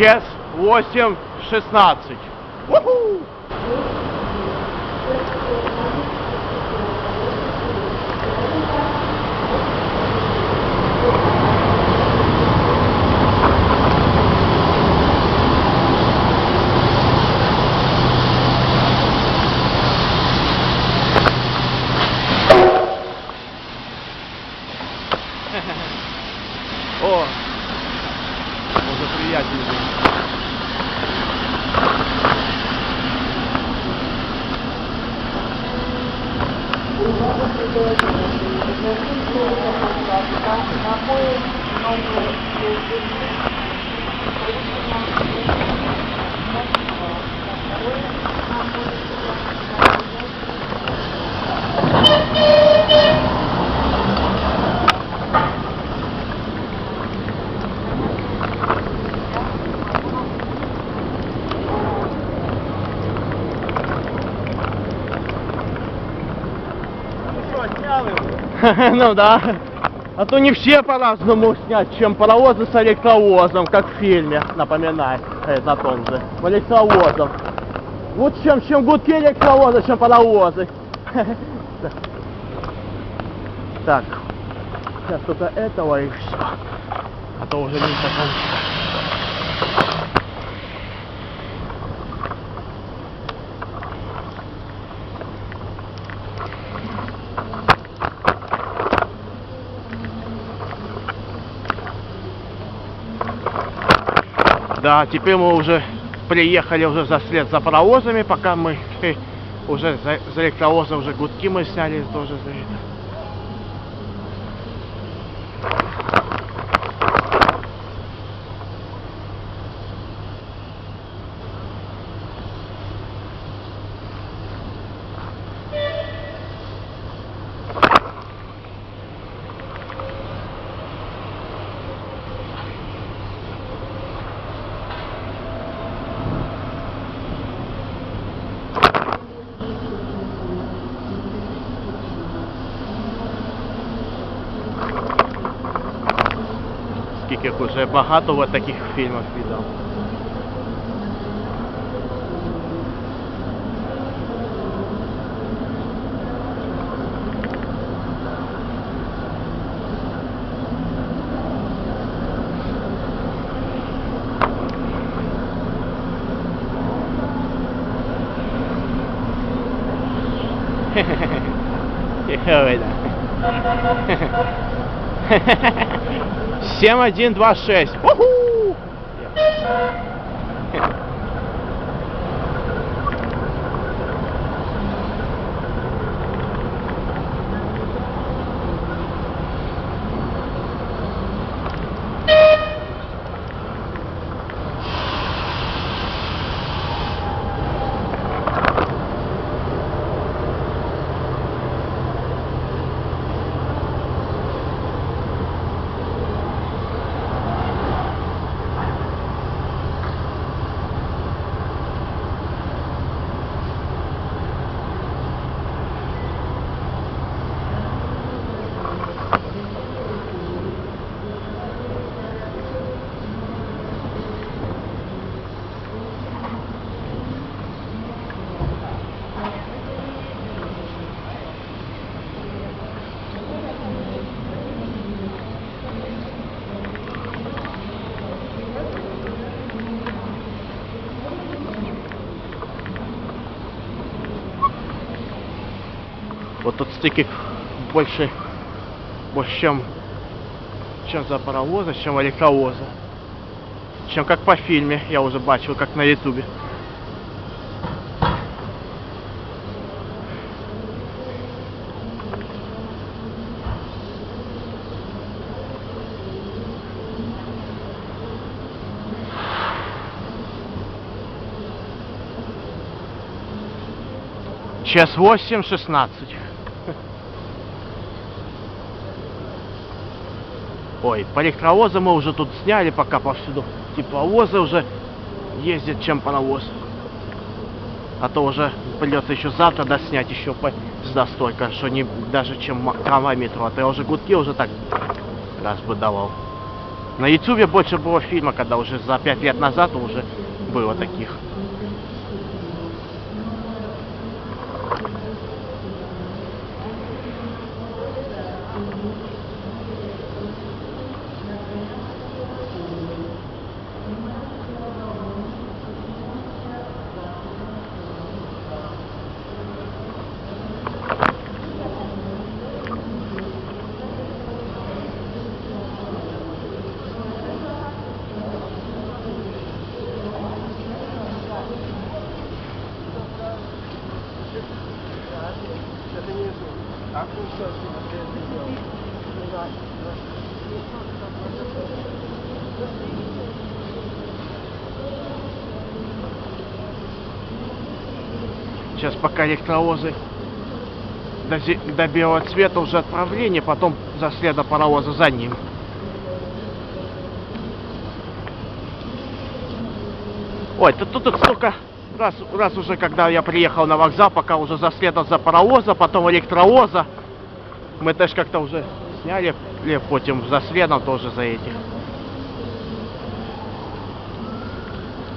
час 8:16. Уху! О, уже приятель. Ну да. А то не все по-разному снять, чем паровозы с электровозом, как в фильме, напоминает на том же. Электровозом. Лучше, чем гудки электровоза, чем паровозы. Так. Сейчас только этого и все. А то уже не закончится. Да, теперь мы уже приехали уже вслед за паровозами, пока мы уже за электровоза уже гудки мы сняли тоже за это. Скільки вже багато в таких фільмах віддав. Ой, да. 7126. Уху! Вот тут стыки больше чем за паровоза, чем электровоза. Чем как по фильме, я уже бачил, как на ютубе. Час 8:16. Ой, по электровозу мы уже тут сняли пока повсюду. Тепловозы уже ездят, чем паровоз. А то уже придется еще завтра доснять еще столько, что не даже чем трамвай метро. А то я уже гудки уже так раз бы давал. На ютубе больше было фильма, когда уже за 5 лет назад уже было таких. Сейчас пока электровозы до белого цвета уже отправление, потом за следом паровоза за ним. Ой, тут столько раз уже, когда я приехал на вокзал, пока уже за следом за паровоза, потом электровоза. Мы тоже как-то уже сняли, потом за следом тоже за этих.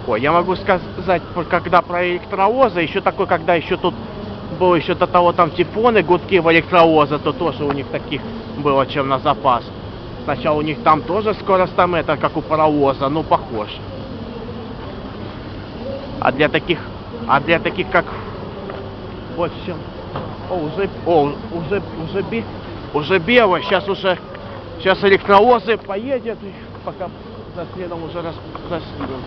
Ой, я могу сказать, когда про электровозы, еще такой, когда еще тут было еще до того там тифоны, гудки в электровоза, то тоже у них таких было чем на запас. Сначала у них там тоже скорость там это, как у паровоза, ну похож. А для таких как вот чем. Уже белое, сейчас электровозы поедет, пока за следом уже раскидывают.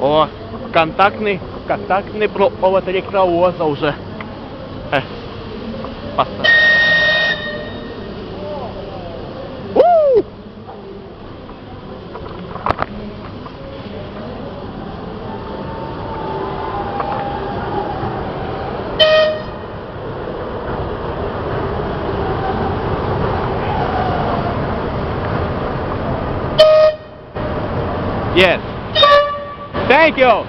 О, контактный провод электровоза уже. Поставь. Yes. Thank you.